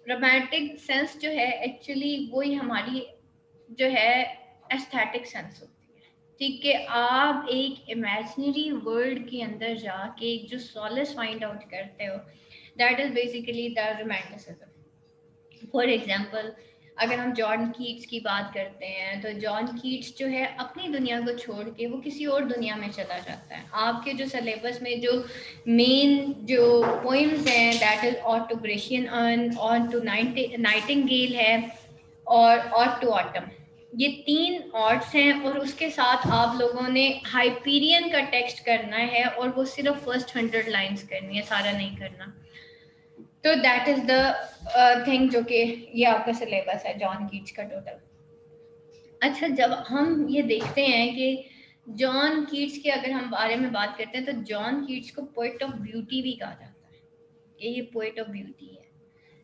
Romantic sense जो है actually वही हमारी जो है एस्थेटिक सेंस होती है। ठीक है, आप एक इमेजिनरी वर्ल्ड के अंदर जाके जो सॉलेस फाइंड आउट करते हो, that is basically the romanticism. For example, अगर हम जॉन कीट्स की बात करते हैं तो जॉन कीट्स जो है अपनी दुनिया को छोड़ के वो किसी और दुनिया में चला जाता है। आपके जो सिलेबस में जो मेन जो पोइम्स हैं, that is ode to Grecian urn, on to nightingale है और टू ऑटम, ये तीन ऑर्ड्स हैं। और उसके साथ आप लोगों ने हाइपीरियन का टेक्स्ट करना है और वो सिर्फ फर्स्ट 100 लाइंस करनी है, सारा नहीं करना। तो दैट इज द थिंग जो कि ये आपका सिलेबस है जॉन कीट्स का टोटल। अच्छा, जब हम ये देखते हैं कि जॉन कीट्स के अगर हम बारे में बात करते हैं तो जॉन कीट्स को पोएट ऑफ ब्यूटी भी कहा जाता है कि ये पोएट ऑफ ब्यूटी है।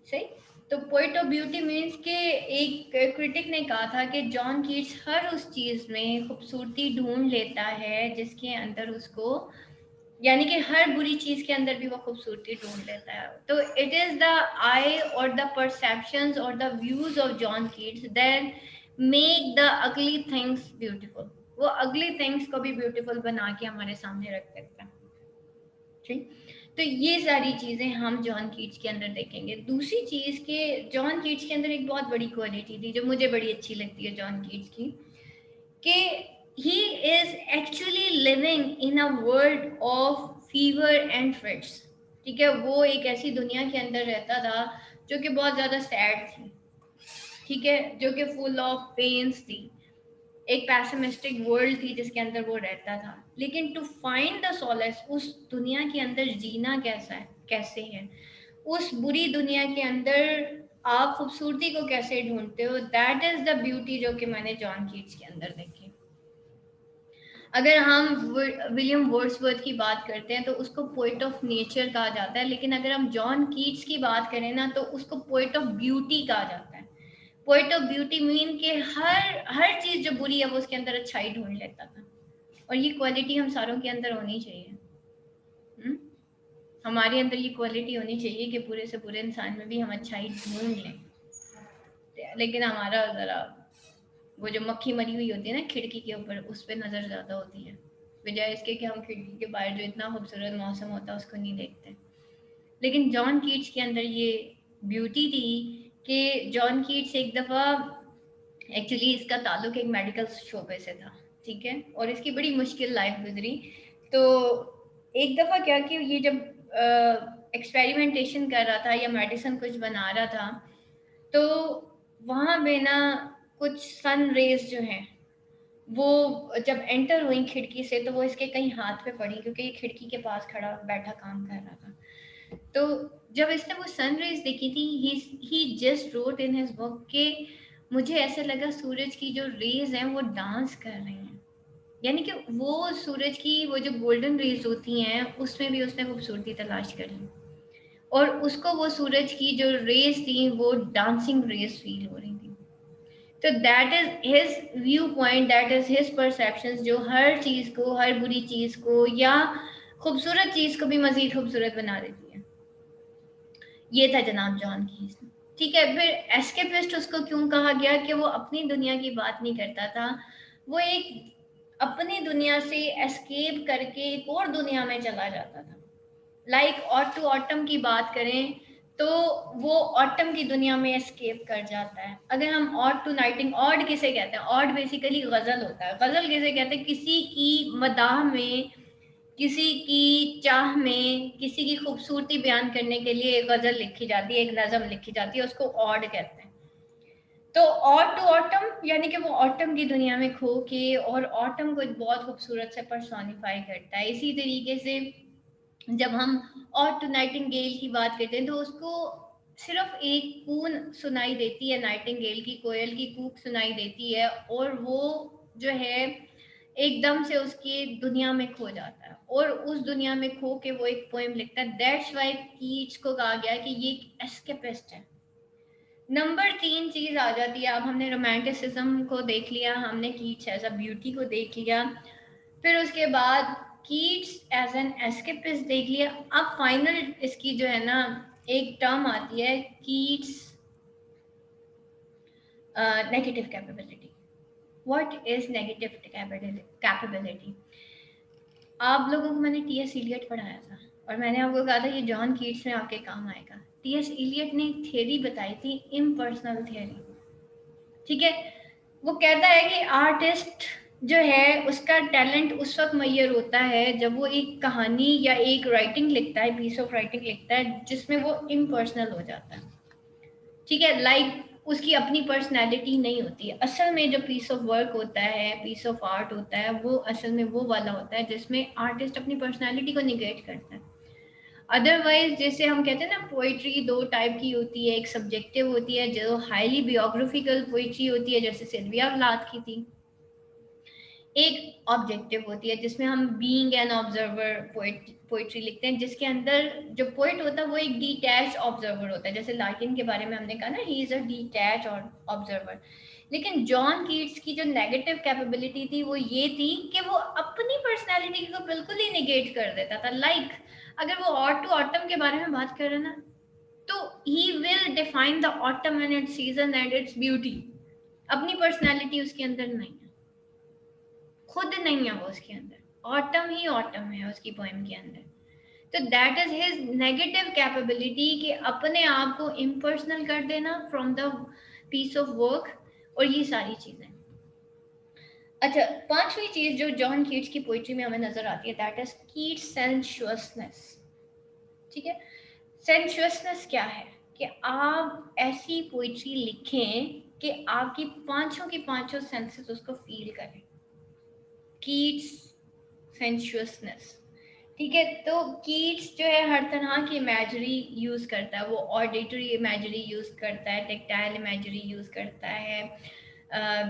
सही। तो पोएट ऑफ ब्यूटी मीन्स के एक क्रिटिक ने कहा था कि जॉन कीट्स हर उस चीज में खूबसूरती ढूंढ लेता है जिसके अंदर उसको, यानी कि हर बुरी चीज के अंदर भी वो खूबसूरती ढूंढ लेता है। तो इट इज द आई और द परसेप्शंस और the views of John Keats that make the ugly things beautiful. वो अगली थिंग्स को भी ब्यूटीफुल बना के हमारे सामने रख देता है। ठीक। तो ये सारी चीजें हम जॉन कीट्स के अंदर देखेंगे। दूसरी चीज के जॉन कीट्स के अंदर एक बहुत बड़ी क्वालिटी थी जो मुझे बड़ी अच्छी लगती है जॉन कीट्स की, कि he is actually living in a world of fever and fits। ठीक है, वो एक ऐसी दुनिया के अंदर रहता था जो कि बहुत ज्यादा सैड थी। ठीक है, जो कि फुल ऑफ पेन्स थी, एक पैसिमिस्टिक वर्ल्ड थी जिसके अंदर वो रहता था। लेकिन टू फाइंड द सॉलेस, उस दुनिया के अंदर जीना कैसे है, उस बुरी दुनिया के अंदर आप खूबसूरती को कैसे ढूंढते हो, दैट इज द ब्यूटी जो कि मैंने जॉन कीट्स के अंदर देखी। अगर हम विलियम वर्ड्सवर्थ की बात करते हैं तो उसको पोएट ऑफ नेचर कहा जाता है, लेकिन अगर हम जॉन कीट्स की बात करें ना तो उसको पोएट ऑफ ब्यूटी कहा जाता है। पोएट ऑफ ब्यूटी मीन के हर चीज जो बुरी है वो उसके अंदर अच्छाई ढूंढ लेता था। और ये क्वालिटी हम सारों के अंदर होनी चाहिए। हुँ? हमारे अंदर ये क्वालिटी होनी चाहिए कि बुरे से बुरे इंसान में भी हम अच्छाई ढूंढ लें। लेकिन हमारा जरा वो जो मक्खी मरी हुई होती है ना खिड़की के ऊपर, उस पर नजर ज्यादा होती है, बजाय इसके कि हम खिड़की के बाहर जो इतना खूबसूरत मौसम होता है उसको नहीं देखते। लेकिन जॉन कीट्स के अंदर ये ब्यूटी थी कि जॉन कीट्स एक दफा, एक्चुअली इसका ताल्लुक एक मेडिकल शोबे से था। ठीक है, और इसकी बड़ी मुश्किल लाइफ गुजरी। तो एक दफा क्या कि ये जब एक्सपेरिमेंटेशन कर रहा था या मेडिसिन कुछ बना रहा था, तो वहां पे ना कुछ सन रेज जो हैं वो जब एंटर हुई खिड़की से तो वो इसके कहीं हाथ पे पड़ी, क्योंकि ये खिड़की के पास खड़ा बैठा काम कर रहा था। तो जब इसने वो सनराइज देखी थी, he just wrote in his book के मुझे ऐसे लगा सूरज की जो रेज हैं वो डांस कर रही हैं। यानी कि वो सूरज की वो जो गोल्डन रेज होती हैं उसमें भी उसने खूबसूरती तलाश कर ली, और उसको वो सूरज की जो रेज थी वो डांसिंग रेज फील हो रही थी। तो that is his view point, that is his perception, जो हर चीज को, हर बुरी चीज को या खूबसूरत चीज को भी मजीद खूबसूरत बना देती है। ये था जनाब जॉन कीज। ठीक है, फिर एस्केपिस्ट उसको क्यों कहा गया कि वो अपनी दुनिया की बात नहीं करता था, वो एक अपनी दुनिया से एस्केप करके एक और दुनिया में चला जाता था। लाइक ऑट टू ऑटम की बात करें तो वो ऑटम की दुनिया में एस्केप कर जाता है। अगर हम ऑड टू नाइटिंग, ऑड किसे कहते हैं, ऑड बेसिकली गजल होता है। गजल किसे कहते हैं, किसी की मदाह में, किसी की चाह में, किसी की खूबसूरती बयान करने के लिए एक गजल लिखी जाती है, एक नज़म लिखी जाती है, उसको ऑड कहते हैं। तो ऑड टू ऑटम यानी कि वो ऑटम की दुनिया में खो के और ऑटम को बहुत खूबसूरत से पर्सोनिफाई करता है। इसी तरीके से जब हम ऑड टू नाइटिंगेल की बात करते हैं तो उसको सिर्फ एक कून सुनाई देती है, नाइटिंगेल की, कोयल की कूक सुनाई देती है, और वो जो है एकदम से उसकी दुनिया में खो जाता है और उस दुनिया में खो के वो एक पोएम लिखता है। दैट्स वाई कीट्स को कहा गया कि ये एक एस्केपिस्ट है। नंबर 3 चीज आ जाती है। अब हमने रोमांटिसिज्म को देख लिया, हमने कीट्स एज अ ब्यूटी को देख लिया, फिर उसके बाद कीट्स एज एन एस्केपिस्ट देख लिया। अब फाइनल इसकी जो है ना एक टर्म आती है Keats negative capability. What is negative capability? आप लोगों को मैंने टीएस इलियट पढ़ाया था और मैंने आपको कहा था ये जॉन कीट्स में आपके काम आएगा। टीएस इलियट ने एक थ्योरी बताई थी, इम्पर्सनल थ्योरी। ठीक है, वो कहता है कि आर्टिस्ट जो है उसका टैलेंट उस वक्त मैयर होता है जब वो एक कहानी या एक राइटिंग लिखता है, पीस ऑफ राइटिंग लिखता है जिसमें वो इम्पर्सनल हो जाता है। ठीक है, लाइक उसकी अपनी पर्सनैलिटी नहीं होती है। असल में जो पीस ऑफ वर्क होता है, पीस ऑफ आर्ट होता है, वो असल में वो वाला होता है जिसमें आर्टिस्ट अपनी पर्सनैलिटी को निगेट करता है। अदरवाइज जैसे हम कहते हैं ना पोइट्री दो टाइप की होती है, एक सब्जेक्टिव होती है जो हाईली बियोग्राफिकल पोइट्री होती है जैसे सिल्विया प्लाथ की थी, एक ऑब्जेक्टिव होती है जिसमें हम बीइंग एन ऑब्जर्वर पोइट्री लिखते हैं, जिसके अंदर जो पोइट होता है वो एक डिटैच ऑब्जर्वर होता है। जैसे लार्किन के बारे में हमने कहा ना, he is a detach observer. लेकिन जॉन कीट्स की जो नेगेटिव कैपेबिलिटी थी वो ये थी कि वो अपनी पर्सनैलिटी को बिल्कुल ही निगेट कर देता था। लाइक अगर वो ऑट टू ऑटम के बारे में बात कर रहे हैं ना, तो he will define the autumn and it's season and its beauty. अपनी पर्सनैलिटी उसके अंदर नहीं है, खुद नहीं है वो उसके अंदर, ऑटम ही ऑटम है उसकी पोएम के अंदर। तो that is his negative capability कि अपने आप को इम्पर्सनल कर देना from the piece of work और ये सारी चीजें। अच्छा, पांचवी चीज जो जॉन कीट्स की पोइट्री में हमें नजर आती है दैट इज कीट्स सेंशुअसनेस। ठीक है, सेंशुअसनेस क्या है कि आप ऐसी पोइट्री लिखें कि आपकी पांचों की पांचों सेंसेस उसको फील करें। Keats sensuousness. ठीक है, तो कीट्स जो है हर तरह की इमेजरी यूज करता है। वो ऑडिटरी इमेजरी यूज करता है, टेक्टाइल इमेजरी यूज करता है,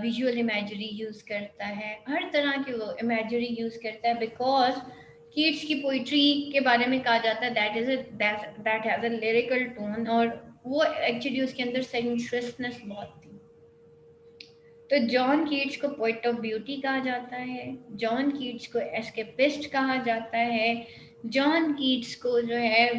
विजुअल इमेजरी यूज करता है, हर तरह की वो इमेजरी यूज करता है। बिकॉज कीट्स की पोइट्री के बारे में कहा जाता है that has a lyrical tone, और वो एक्चुअली उसके अंदर सेंशुअसनेस बहुत थी। तो जॉन कीट्स को पोएट ऑफ ब्यूटी कहा जाता है, जॉन कीट्स को एस्केपिस्ट कहा जाता है, जॉन कीट्स को जो है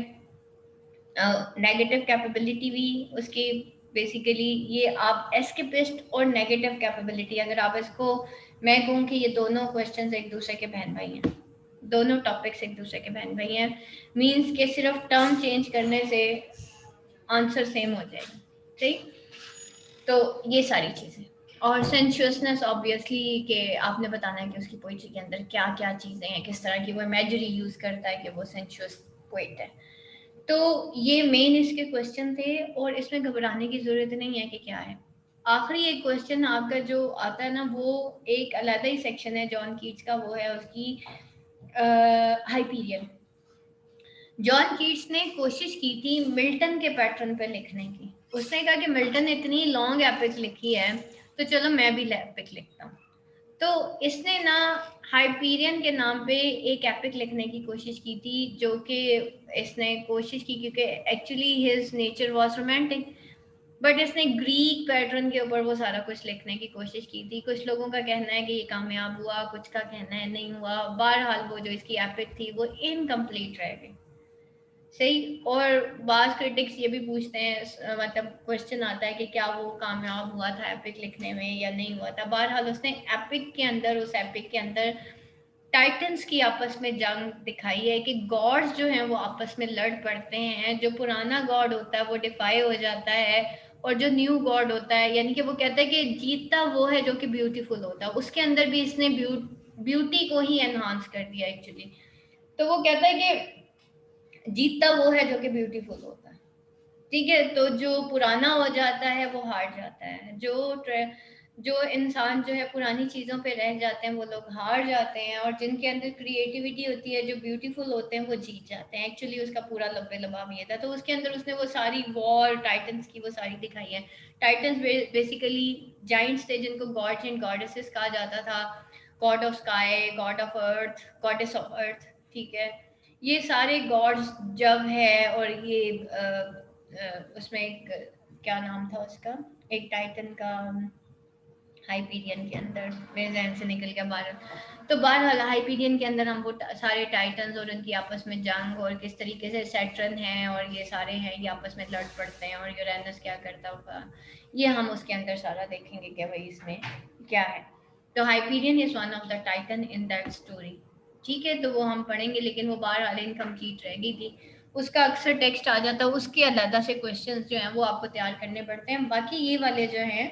नेगेटिव कैपेबिलिटी भी उसकी बेसिकली, ये आप एस्केपिस्ट और नेगेटिव कैपेबिलिटी अगर आप इसको, मैं कहूँ कि ये दोनों क्वेश्चंस एक दूसरे के बहन भाई हैं, दोनों टॉपिक्स एक दूसरे के बहन भाई हैं। मीन्स के सिर्फ टर्म चेंज करने से आंसर सेम हो जाएगा। ठीक, तो ये सारी चीजें। और सेंशुअसनेस ऑब्वियसली कि आपने बताना है कि उसकी पोइट्री के अंदर क्या क्या चीजें हैं, किस तरह की वो इमेजरी यूज करता है कि वो सेंशुअस पोइट है। तो ये मेन इसके क्वेश्चन थे और इसमें घबराने की जरूरत नहीं है कि क्या है। आखिरी एक क्वेश्चन आपका जो आता है ना, वो एक अलग ही सेक्शन है जॉन कीट्स का, वो है उसकी हाइपीरियन। जॉन कीट्स ने कोशिश की थी मिल्टन के पैटर्न पे लिखने की। उसने कहा कि मिल्टन ने इतनी लॉन्ग एपिक लिखी है तो चलो मैं भी एपिक लिखता हूँ। तो इसने ना हाइपीरियन के नाम पे एक एपिक लिखने की कोशिश की थी, जो कि इसने कोशिश की क्योंकि actually his nature was romantic, but इसने ग्रीक पैटर्न के ऊपर वो सारा कुछ लिखने की कोशिश की थी। कुछ लोगों का कहना है कि ये कामयाब हुआ, कुछ का कहना है नहीं हुआ। बहरहाल वो जो इसकी एपिक थी वो इनकम्प्लीट रह गई। सही। और बाज क्रिटिक्स ये भी पूछते हैं, मतलब क्वेश्चन आता है कि क्या वो कामयाब हुआ था एपिक लिखने में या नहीं हुआ था। बहरहाल उसने एपिक के अंदर, उस एपिक के अंदर टाइटन्स की आपस में जंग दिखाई है कि गॉड्स जो हैं वो आपस में लड़ पड़ते हैं। जो पुराना गॉड होता है वो डिफाई हो जाता है और जो न्यू गॉड होता है, यानी कि वो कहता है कि जीतता वो है जो कि ब्यूटीफुल होता है। उसके अंदर भी इसने ब्यूटी को ही एनहांस कर दिया एक्चुअली। तो वो कहता है कि जीतता वो है जो कि ब्यूटीफुल होता है। ठीक है, तो जो पुराना हो जाता है वो हार जाता है। जो इंसान जो है पुरानी चीजों पे रह जाते हैं वो लोग हार जाते हैं, और जिनके अंदर क्रिएटिविटी होती है, जो ब्यूटीफुल होते हैं, वो जीत जाते हैं। एक्चुअली उसका पूरा लब्बे लबाब ये था। तो उसके अंदर उसने वो सारी वॉर टाइटन्स की वो सारी दिखाई है। टाइटन्स बेसिकली जाइंट्स थे जिनको गॉड्स एंड गॉडेसेस कहा जाता था। God of sky, God of earth, goddess of earth. ठीक है, ये सारे गॉड्स जब है, और ये उसमें एक क्या नाम था उसका, एक टाइटन का, हाइपीरियन के अंदर, मेरे जहन से निकल गया भारत। तो बहरहाल हाइपीरियन के अंदर हम वो सारे टाइटन्स और उनकी आपस में जंग और किस तरीके से सैटर्न है और ये सारे हैं ये आपस में लड़ पड़ते हैं और यूरेनस क्या करता होगा, ये हम उसके अंदर सारा देखेंगे कि भाई इसमें क्या है। तो Hyperion is one of the Titan in that story, ठीक है, तो वो हम पढ़ेंगे, लेकिन वो बहरहाल इनकम्प्लीट रहेगी थी, उसका अक्सर टेक्स्ट आ जाता है, उसके अलग से क्वेश्चंस जो हैं वो आपको तैयार करने पड़ते हैं। बाकी ये वाले जो हैं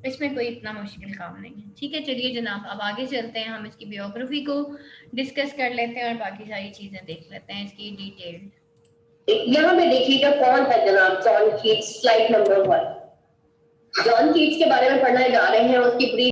इसमें कोई इतना मुश्किल काम नहीं है, ठीक है। चलिए जनाब, अब आगे चलते हैं, हम इसकी बायोग्राफी को डिस्कस कर लेते हैं और बाकी सारी चीजें देख लेते हैं इसकी डिटेल। यहाँ पे देखिएगा कौन है जनाब John Keats, slide number 1। John Keats के बारे में पढ़ने जा रहे हैं, उसकी